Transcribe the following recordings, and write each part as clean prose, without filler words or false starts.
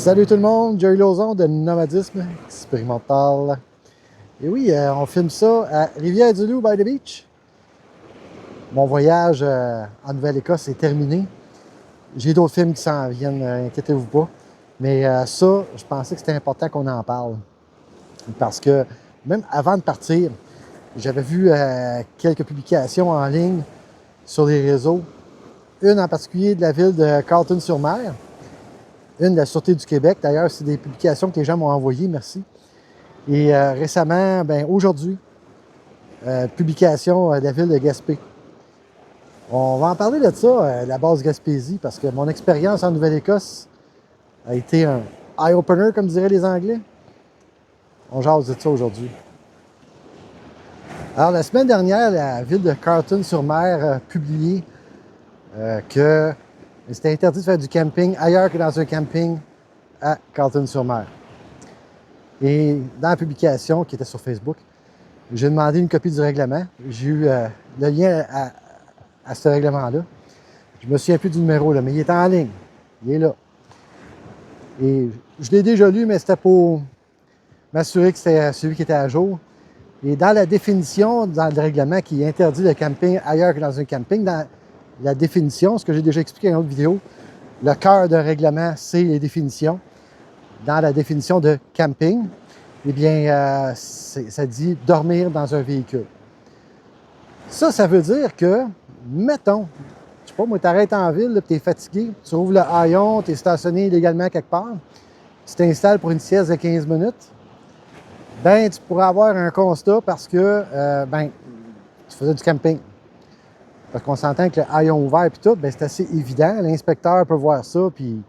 Salut tout le monde, Jerry Lauzon de Nomadisme Expérimental. Et oui, on filme ça à Rivière-du-Loup, by the beach. Mon voyage en Nouvelle-Écosse est terminé. J'ai d'autres films qui s'en viennent, inquiétez-vous pas. Mais ça, je pensais que c'était important qu'on en parle. Parce que même avant de partir, j'avais vu quelques publications en ligne sur les réseaux. Une en particulier de la ville de Carleton-sur-Mer. Une de la Sûreté du Québec. D'ailleurs, c'est des publications que les gens m'ont envoyées, merci. Et récemment, aujourd'hui, publication de la ville de Gaspé. On va en parler de ça, la base Gaspésie, parce que mon expérience en Nouvelle-Écosse a été un eye-opener, comme diraient les Anglais. On jase de ça aujourd'hui. Alors, la semaine dernière, la ville de Carleton-sur-Mer a publié que c'était interdit de faire du camping ailleurs que dans un camping à Carleton-sur-Mer. Et dans la publication qui était sur Facebook, j'ai demandé une copie du règlement. J'ai eu le lien à ce règlement-là. Je me souviens plus du numéro, là, mais il est en ligne. Il est là. Et je l'ai déjà lu, mais c'était pour m'assurer que c'était celui qui était à jour. Et dans la définition, dans le règlement qui interdit le camping ailleurs que dans un camping, dans la définition, ce que j'ai déjà expliqué dans une autre vidéo, le cœur d'un règlement, c'est les définitions. Dans la définition de camping, eh bien, ça dit dormir dans un véhicule. Ça veut dire que, mettons, je sais pas, moi, tu arrêtes en ville, tu es fatigué, tu ouvres le haillon, tu es stationné illégalement quelque part, tu t'installes pour une sieste de 15 minutes, ben tu pourrais avoir un constat parce que, tu faisais du camping. Parce qu'on s'entend que le haillon ouvert et tout, c'est assez évident. L'inspecteur peut voir ça puis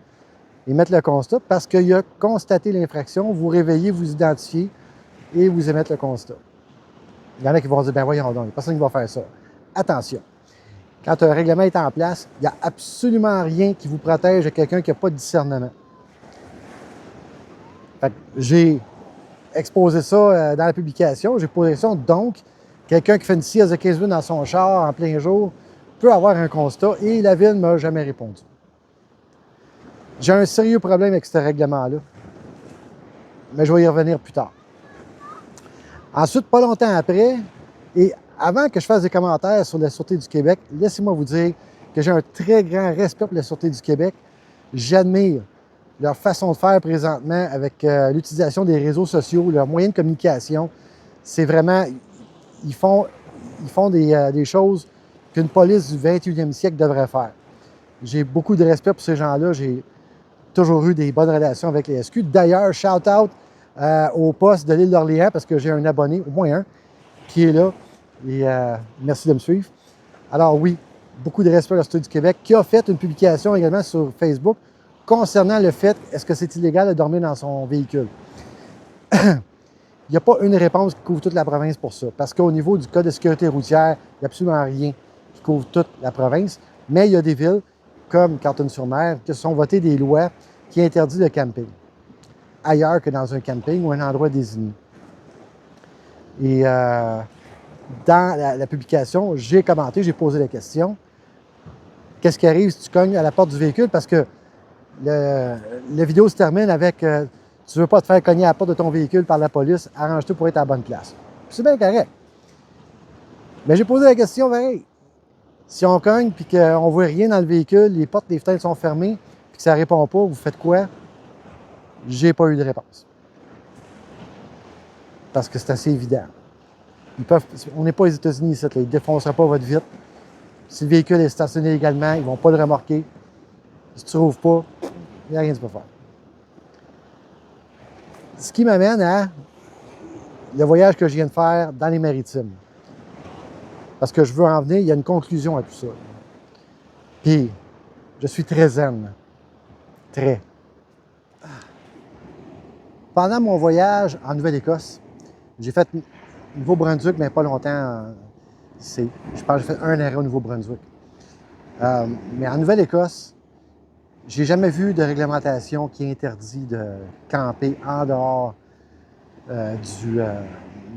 émettre le constat parce qu'il a constaté l'infraction, vous réveillez, vous identifiez et vous émettez le constat. Il y en a qui vont dire, voyons donc, il n'y a personne qui va faire ça. Attention, quand un règlement est en place, il n'y a absolument rien qui vous protège de quelqu'un qui n'a pas de discernement. Fait que j'ai exposé ça dans la publication, j'ai posé ça, donc, quelqu'un qui fait une sieste de 15 minutes dans son char en plein jour peut avoir un constat et la ville ne m'a jamais répondu. J'ai un sérieux problème avec ce règlement-là, mais je vais y revenir plus tard. Ensuite, pas longtemps après, et avant que je fasse des commentaires sur la Sûreté du Québec, laissez-moi vous dire que j'ai un très grand respect pour la Sûreté du Québec. J'admire leur façon de faire présentement avec l'utilisation des réseaux sociaux, leurs moyens de communication. C'est vraiment... Ils font des choses qu'une police du 21e siècle devrait faire. J'ai beaucoup de respect pour ces gens-là. J'ai toujours eu des bonnes relations avec les SQ. D'ailleurs, shout-out au poste de l'île d'Orléans parce que j'ai un abonné, au moins un, qui est là. Et merci de me suivre. Alors oui, beaucoup de respect à la Sûreté du Québec, qui a fait une publication également sur Facebook concernant le fait, est-ce que c'est illégal de dormir dans son véhicule? Il n'y a pas une réponse qui couvre toute la province pour ça. Parce qu'au niveau du Code de sécurité routière, il n'y a absolument rien qui couvre toute la province. Mais il y a des villes, comme Carleton-sur-Mer, qui se sont votées des lois qui interdisent le camping, ailleurs que dans un camping ou un endroit désigné. Et dans la publication, j'ai commenté, j'ai posé la question. Qu'est-ce qui arrive si tu cognes à la porte du véhicule? Parce que la vidéo se termine avec tu ne veux pas te faire cogner à la porte de ton véhicule par la police, arrange-toi pour être à la bonne place. C'est bien correct. Mais j'ai posé la question, si on cogne et qu'on ne voit rien dans le véhicule, les portes, les fenêtres sont fermées, et que ça ne répond pas, vous faites quoi? J'ai pas eu de réponse. Parce que c'est assez évident. On n'est pas aux États-Unis ici, ils ne défonceraient pas votre vitre. Si le véhicule est stationné également, ils ne vont pas le remorquer. Si tu ne trouves pas, il n'y a rien que tu peux faire. Ce qui m'amène à le voyage que je viens de faire dans les Maritimes. Parce que je veux en venir, il y a une conclusion à tout ça. Puis, je suis très zen. Très. Pendant mon voyage en Nouvelle-Écosse, j'ai fait Nouveau-Brunswick, mais pas longtemps. Je pense que j'ai fait un arrêt au Nouveau-Brunswick. Mais en Nouvelle-Écosse, j'ai jamais vu de réglementation qui interdit de camper en dehors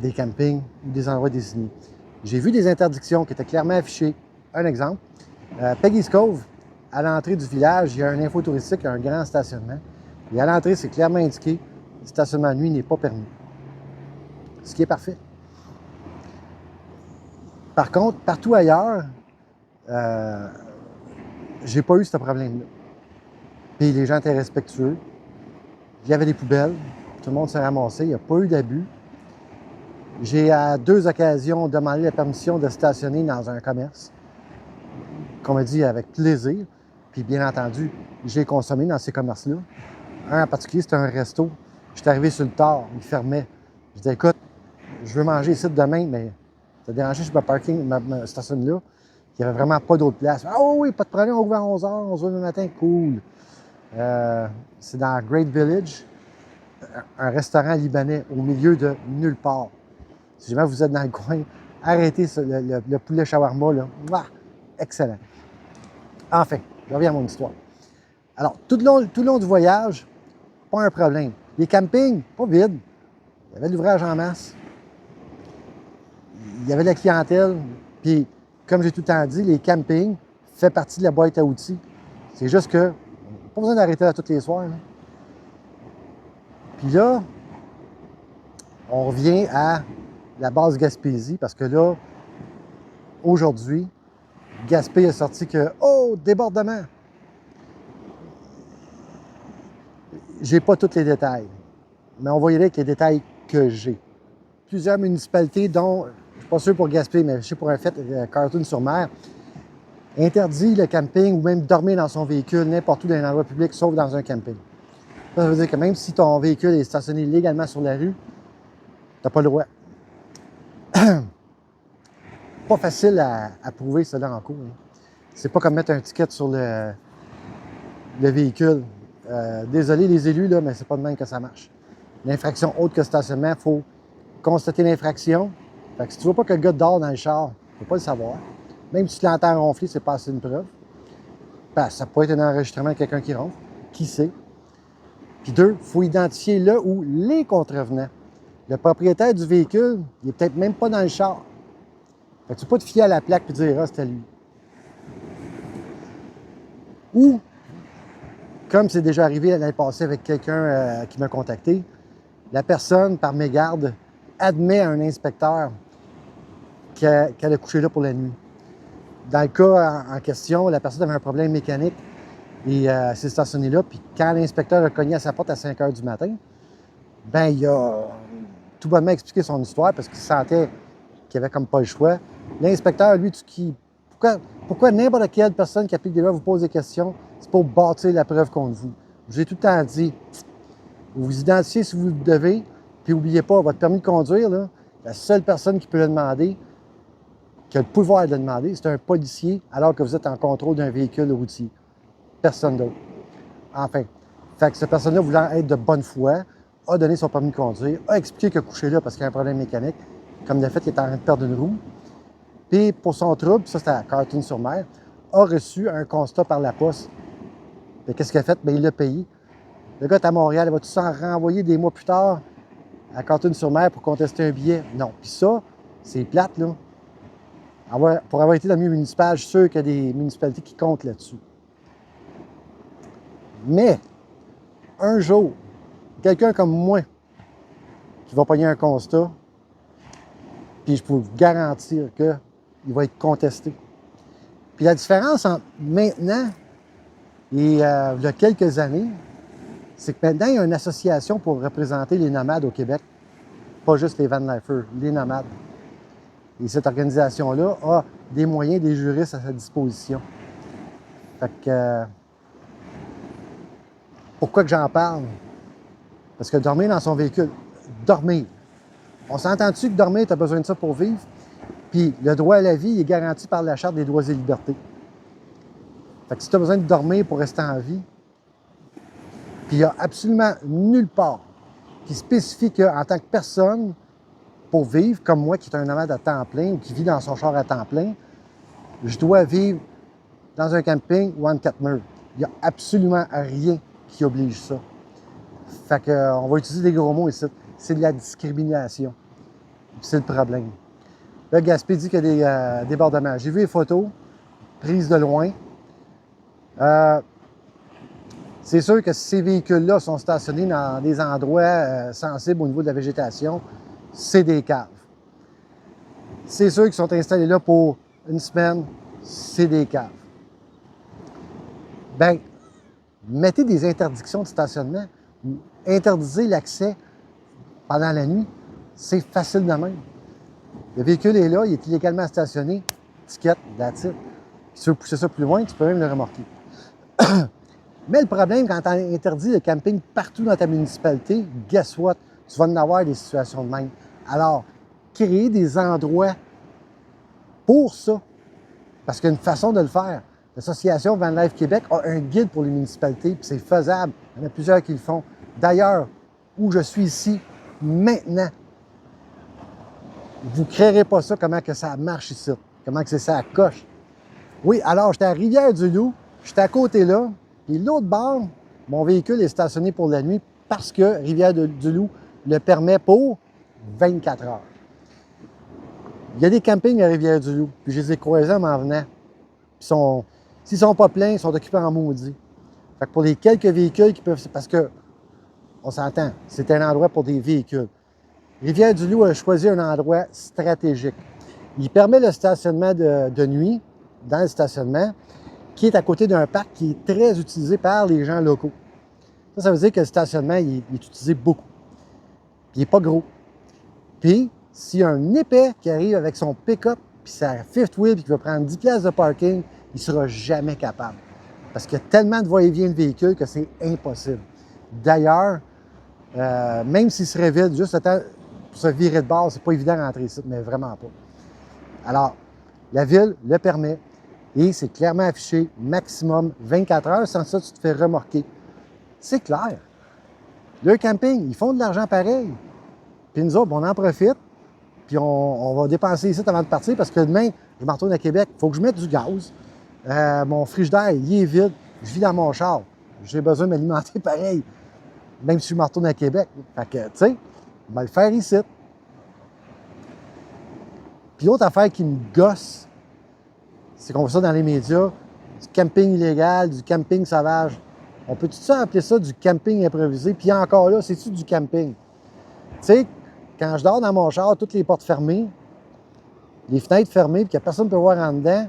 des campings ou des endroits désignés. J'ai vu des interdictions qui étaient clairement affichées. Un exemple, Peggy's Cove, à l'entrée du village, il y a un info touristique, un grand stationnement. Et à l'entrée, c'est clairement indiqué, le stationnement de nuit n'est pas permis. Ce qui est parfait. Par contre, partout ailleurs, j'ai pas eu ce problème-là. Puis les gens étaient respectueux. Il y avait des poubelles. Tout le monde s'est ramassé. Il n'y a pas eu d'abus. J'ai à 2 occasions demandé la permission de stationner dans un commerce. Qu'on m'a dit avec plaisir. Puis bien entendu, j'ai consommé dans ces commerces-là. Un en particulier, c'était un resto. J'étais arrivé sur le tard, il fermait. Je disais, écoute, je veux manger ici demain, mais ça dérangeait sur ma parking, ma station-là. Il n'y avait vraiment pas d'autre place. Ah oui, pas de problème, on ouvre à 11h, 11h le matin, cool. C'est dans Great Village, un restaurant libanais au milieu de nulle part. Si jamais vous êtes dans le coin, arrêtez le poulet shawarma, là. Mouah! Excellent. Enfin, je reviens à mon histoire. Alors, tout le long du voyage, pas un problème. Les campings, pas vides. Il y avait de l'ouvrage en masse. Il y avait de la clientèle. Puis, comme j'ai tout le temps dit, les campings font partie de la boîte à outils. C'est juste que, pas besoin d'arrêter là tous les soirs. Là. Puis là, on revient à la base Gaspésie, parce que là, aujourd'hui, Gaspé a sorti que, oh, débordement! J'ai pas tous les détails, mais on va y aller avec les détails que j'ai. Plusieurs municipalités, dont, je ne suis pas sûr pour Gaspé, mais je sais pour un fait, Carleton-sur-Mer, interdit le camping ou même dormir dans son véhicule n'importe où dans un endroit public, sauf dans un camping. Ça veut dire que même si ton véhicule est stationné légalement sur la rue, tu n'as pas le droit. Pas facile à prouver cela en cours. Hein. C'est pas comme mettre un ticket sur le véhicule. Désolé les élus, là, mais c'est pas de même que ça marche. L'infraction autre que stationnement, il faut constater l'infraction. Fait que si tu ne vois pas que le gars dort dans le char, tu ne peux pas le savoir. Même si tu l'entends ronfler, c'est pas assez une preuve. Ben, ça peut être un enregistrement de quelqu'un qui ronfle. Qui sait? Puis 2, il faut identifier là où les contrevenants. Le propriétaire du véhicule, il n'est peut-être même pas dans le char. Fait que tu ne peux pas te fier à la plaque et dire « Ah, c'était lui ». Ou, comme c'est déjà arrivé l'année passée avec quelqu'un qui m'a contacté, la personne, par mégarde, admet à un inspecteur qu'elle a couché là pour la nuit. Dans le cas en question, la personne avait un problème mécanique et s'est stationnée là. Puis quand l'inspecteur a cogné à sa porte à 5 h du matin, ben il a tout bonnement expliqué son histoire parce qu'il sentait qu'il avait comme pas le choix. L'inspecteur, lui, pourquoi n'importe quelle personne qui applique des lois vous pose des questions, c'est pour bâtir la preuve contre vous. Je vous ai tout le temps dit, vous vous identifiez si vous le devez, puis n'oubliez pas, votre permis de conduire, là, la seule personne qui peut le demander, qui a le pouvoir de le demander, c'est un policier alors que vous êtes en contrôle d'un véhicule routier. Personne d'autre. Enfin, fait que cette personne-là, voulant être de bonne foi, a donné son permis de conduire, a expliqué qu'il a couché là parce qu'il y a un problème mécanique, comme de fait, il est en train de perdre une roue. Puis pour son trouble, ça c'était à Carleton-sur-Mer, a reçu un constat par la poste. Et qu'est-ce qu'il a fait? Bien, il l'a payé. Le gars est à Montréal, il va tout s'en renvoyer des mois plus tard à Carleton-sur-Mer pour contester un billet. Non. Puis ça, c'est plate, là. Pour avoir été dans le milieu municipal, je suis sûr qu'il y a des municipalités qui comptent là-dessus. Mais, un jour, quelqu'un comme moi qui va pogner un constat, puis je peux vous garantir qu'il va être contesté. Puis la différence entre maintenant et il y a quelques années, c'est que maintenant, il y a une association pour représenter les nomades au Québec. Pas juste les vanlifers, les nomades. Et cette organisation-là a des moyens, des juristes à sa disposition. Fait que, pourquoi que j'en parle? Parce que dormir dans son véhicule, dormir. On s'entend-tu que dormir, tu as besoin de ça pour vivre? Puis le droit à la vie est garanti par la Charte des droits et libertés. Fait que si tu as besoin de dormir pour rester en vie, puis il n'y a absolument nulle part qui spécifie qu'en tant que personne, pour vivre, comme moi qui est un nomade à temps plein ou qui vit dans son char à temps plein, je dois vivre dans un camping ou en 4 murs. Il n'y a absolument rien qui oblige ça. Fait qu'on va utiliser des gros mots ici. C'est de la discrimination. C'est le problème. Là, Gaspé dit qu'il y a des débordements. J'ai vu les photos prises de loin. C'est sûr que si ces véhicules-là sont stationnés dans des endroits sensibles au niveau de la végétation, c'est des caves. C'est sûr qu'ils sont installés là pour une semaine, c'est des caves. Bien, mettez des interdictions de stationnement, interdisez l'accès pendant la nuit, c'est facile de même. Le véhicule est là, il est illégalement stationné, ticket, that's it. Si tu veux pousser ça plus loin, tu peux même le remorquer. Mais le problème, quand tu interdis le camping partout dans ta municipalité, guess what? Tu vas en avoir des situations de même. Alors, créer des endroits pour ça, parce qu'il y a une façon de le faire. L'Association Van Life Québec a un guide pour les municipalités, puis c'est faisable. Il y en a plusieurs qui le font. D'ailleurs, où je suis ici, maintenant, vous ne créerez pas ça, comment que ça marche ici, comment que c'est ça coche. Oui, alors, j'étais à Rivière-du-Loup, j'étais à côté là, puis l'autre bord, mon véhicule est stationné pour la nuit parce que Rivière-du-Loup le permet pour 24 heures. Il y a des campings à Rivière-du-Loup, puis je les ai croisés en m'en venant. S'ils ne sont pas pleins, ils sont occupés en maudit. Fait que pour les quelques véhicules qui peuvent... Parce que, on s'entend, c'est un endroit pour des véhicules. Rivière-du-Loup a choisi un endroit stratégique. Il permet le stationnement de nuit dans le stationnement, qui est à côté d'un parc qui est très utilisé par les gens locaux. Ça veut dire que le stationnement, il est utilisé beaucoup. Puis il n'est pas gros. Puis, s'il y a un épais qui arrive avec son pick-up, puis sa fifth wheel, puis qui veut prendre 10 places de parking, il ne sera jamais capable. Parce qu'il y a tellement de va-et-vient de véhicules que c'est impossible. D'ailleurs, même s'il serait vide, juste le temps pour se virer de bord, c'est pas évident de rentrer ici, mais vraiment pas. Alors, la ville le permet et c'est clairement affiché maximum 24 heures, sans ça, tu te fais remorquer. C'est clair. Le camping, ils font de l'argent pareil. Puis nous autres, on en profite, puis on va dépenser ici avant de partir parce que demain, je me retourne à Québec, il faut que je mette du gaz. Mon frigidaire, il est vide, je vis dans mon char. J'ai besoin de m'alimenter pareil, même si je me retourne à Québec. Fait que, tu sais, on va le faire ici. Puis l'autre affaire qui me gosse, c'est qu'on voit ça dans les médias, du camping illégal, du camping sauvage. On peut tout ça appeler ça du camping improvisé? Puis encore là, c'est-tu du camping? Tu sais, quand je dors dans mon char, toutes les portes fermées, les fenêtres fermées, puis que personne ne peut voir en dedans,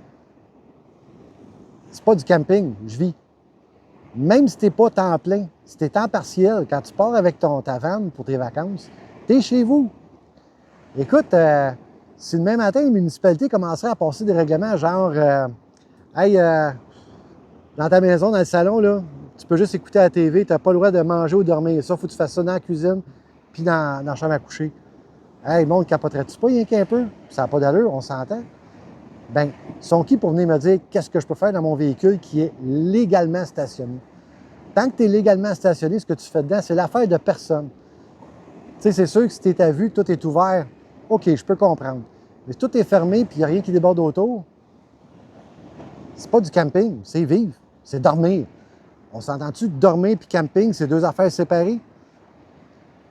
c'est pas du camping, je vis. Même si tu n'es pas temps plein, si tu es temps partiel, quand tu pars avec ta vanne pour tes vacances, tu es chez vous. Écoute, si demain matin, les municipalités commenceraient à passer des règlements genre hey, dans ta maison, dans le salon, là, tu peux juste écouter la TV, tu n'as pas le droit de manger ou dormir. Ça, il faut que tu fasses ça dans la cuisine puis dans la chambre à coucher. Hey, le monde capoterait-tu pas rien qu'un peu? Ça n'a pas d'allure, on s'entend. Bien, ils sont qui pour venir me dire qu'est-ce que je peux faire dans mon véhicule qui est légalement stationné? Tant que tu es légalement stationné, ce que tu fais dedans, c'est l'affaire de personne. Tu sais, c'est sûr que si tu es à vue, tout est ouvert, OK, je peux comprendre. Mais si tout est fermé et il n'y a rien qui déborde autour, c'est pas du camping, c'est vivre, c'est dormir. On s'entend-tu? Dormir et camping, c'est deux affaires séparées?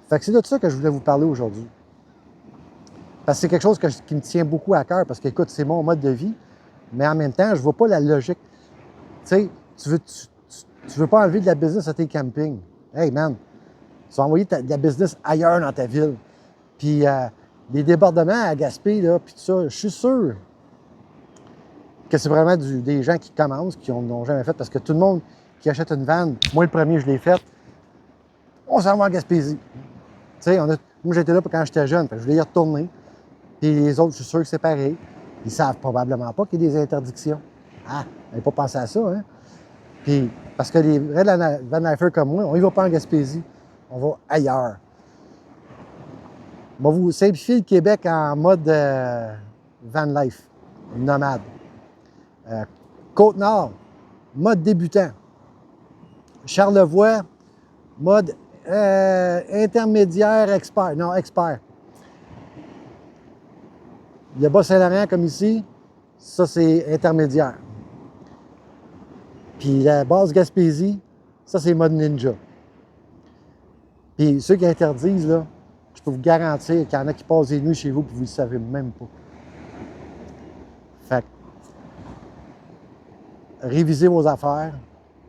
Fait que c'est de ça que je voulais vous parler aujourd'hui. Parce que c'est quelque chose qui me tient beaucoup à cœur, parce que, écoute, c'est mon mode de vie, mais en même temps, je ne vois pas la logique. Tu sais, tu veux pas enlever de la business à tes campings. Hey, man, tu vas envoyer de la business ailleurs dans ta ville. Puis les débordements à Gaspé, là, puis tout ça, je suis sûr que c'est vraiment des gens qui commencent, qui n'ont jamais fait, parce que tout le monde qui achète une vanne, moi le premier, je l'ai fait, on s'en va en Gaspésie. Tu sais, moi j'étais là quand j'étais jeune, je voulais y retourner. Puis les autres, je suis sûr que c'est pareil. Ils savent probablement pas qu'il y a des interdictions. Ah, on n'avait pas pensé à ça, hein? Puis, parce que les vrais van-lifers comme moi, on y va pas en Gaspésie, on va ailleurs. On va vous simplifier le Québec en mode van life, nomade. Côte-Nord, mode débutant. Charlevoix, mode intermédiaire expert. Non, expert. Le Bas-Saint-Laurent, comme ici, ça, c'est intermédiaire. Puis la base Gaspésie, ça, c'est mode ninja. Puis ceux qui interdisent, là, je peux vous garantir qu'il y en a qui passent des nuits chez vous et vous ne le savez même pas. Fait que, révisez vos affaires.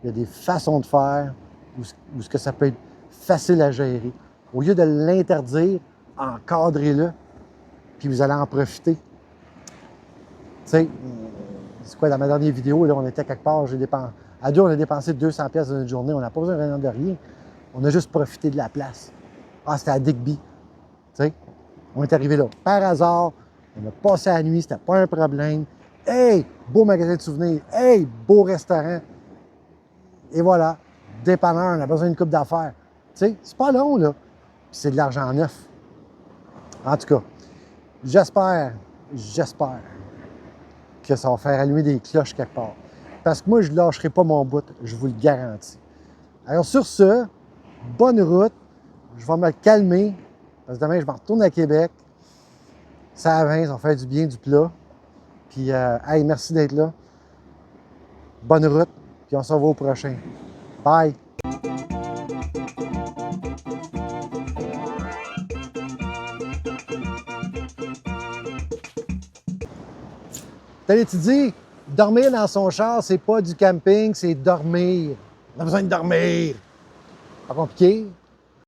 Il y a des façons de faire. où ce que ça peut être facile à gérer. Au lieu de l'interdire, encadrez-le, puis vous allez en profiter. Tu sais, c'est quoi, dans ma dernière vidéo, là, on était quelque part, à deux, on a dépensé 200 pièces dans une journée, on n'a pas besoin de rien. On a juste profité de la place. Ah, c'était à Digby. Tu sais, on est arrivé là par hasard, on a passé la nuit, c'était pas un problème. Hey, beau magasin de souvenirs. Hey, beau restaurant. Et voilà, dépanneur, on a besoin d'une coupe d'affaires. Tu sais, c'est pas long, là. Puis c'est de l'argent neuf. En tout cas, j'espère que ça va faire allumer des cloches quelque part. Parce que moi, je ne lâcherai pas mon bout, je vous le garantis. Alors sur ce, bonne route. Je vais me calmer, parce que demain, je vais retourner à Québec. Ça avance, ça va faire du bien, du plat. Puis, hey, merci d'être là. Bonne route, puis on se revoit au prochain. Bye! T'allais te dire, dormir dans son char, c'est pas du camping, c'est dormir. On a besoin de dormir. Pas compliqué.